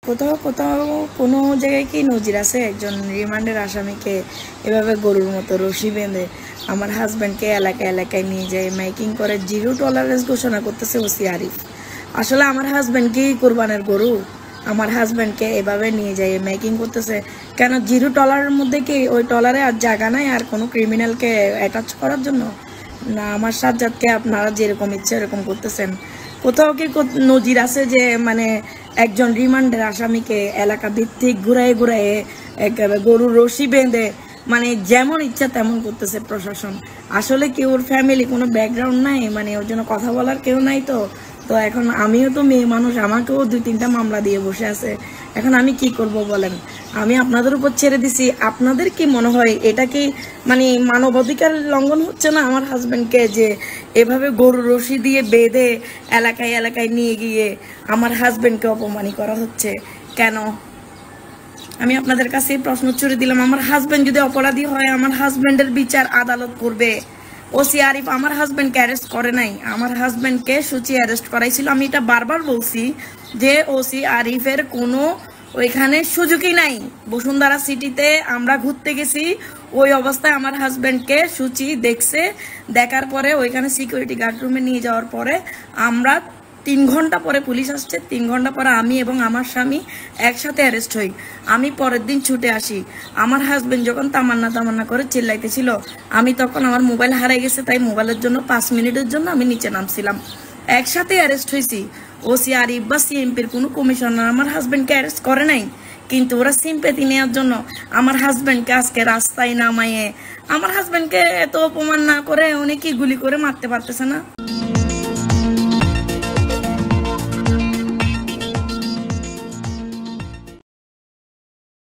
কোথাও কোথাও কোনো জায়গায় কি নজির আছে একজন রিমান্ডের আসামিকে এভাবে গরুর মতো রশি বেঁধে আমার হাজব্যান্ডকে এলাকায় এলাকায় নিয়ে যায় মাইকিং করে জিরো টলারেন্স ঘোষণা করতেছে ওসি আরিফ। আসলে আমার হাজব্যান্ড কি কোরবানের গরু? আমার হাজব্যান্ডকে এভাবে নিয়ে যায় মেকিং করতেছে কেন? জিরো টলারের মধ্যে কি ওই টলারে আর জায়গা নাই আর কোনো ক্রিমিনালকে অ্যাটাচ করার জন্য? না, আমার সাজ্জাদকে আপনারা যেরকম ইচ্ছে এরকম করতেছেন। কোথাও কি নজির আছে যে মানে একজন রিমান্ডের আসামিকে এলাকা ভিত্তিক ঘুরাই ঘুরাইয়ে একেবারে গরুর রশি বেঁধে মানে যেমন ইচ্ছা তেমন করতেছে প্রশাসন? আসলে কি ওর ফ্যামিলি কোনো ব্যাকগ্রাউন্ড নাই, মানে ওর জন্য কথা বলার কেউ নাই? তো তো এখন আমিও তো মেয়ে মানুষ, আমাকেও 2-3টা মামলা দিয়ে বসে আছে। এখন আমি কি করব বলেন? আমি আপনাদের উপর ছেড়ে দিছি। আপনাদের কি মনে হয় এটা কি মানে মানবাধিকার লঙ্ঘন হচ্ছে না আমার হাজব্যান্ডকে যে এভাবে গরুর রশি দিয়ে বেঁধে এলাকায় এলাকায় নিয়ে গিয়ে আমার হাজব্যান্ডকে অপমানি করা হচ্ছে কেন? আমি আপনাদের কাছে প্রশ্ন ছুড়ে দিলাম। আমার হাজব্যান্ড যদি অপরাধী হয় আমার হাজব্যান্ডের বিচার আদালত করবে। ওসি আরিফ আমার হাজব্যান্ডকে অ্যারেস্ট করে নাই, আমার হাজব্যান্ডকে সুচি অ্যারেস্ট করাইছিল। আমি এটা বারবার বলছি যে ওসি আরিফের কোনো ওইখানে সুযোগই নাই। বসুন্ধরা সিটিতে আমরা ঘুরতে গেছি, ওই অবস্থায় আমার হাজব্যান্ডকে সুচি দেখছে। দেখার পরে ওইখানে সিকিউরিটি গার্ড রুমে নিয়ে যাওয়ার পরে আমরা 3 ঘন্টা পরে পুলিশ আসছে, 3 ঘন্টা পরে আমি এবং আমার স্বামী একসাথে অ্যারেস্ট হই। আমি পরের দিন ছুটে আসি। আমার হাজবেন্ড যখন তামান্না তামান্না করে চিল্লাইতেছিল, আমি তখন আমার মোবাইল হারাই গেছে, তাই মোবাইলের জন্য 5 মিনিটের জন্য আমি নিচে নামছিলাম। একসাথে অ্যারেস্ট হয়েছি। ওসি আরিফ বা সিএমপির কোনো কমিশনার আমার হাজবেন্ডকে অ্যারেস্ট করে নাই, কিন্তু ওরা সিম্পেথি নেওয়ার জন্য আমার হাজবেন্ডকে আজকে রাস্তায় নামাইয়ে আমার হাজবেন্ডকে এত অপমান না করে উনি কি গুলি করে মারতে পারতেছে না?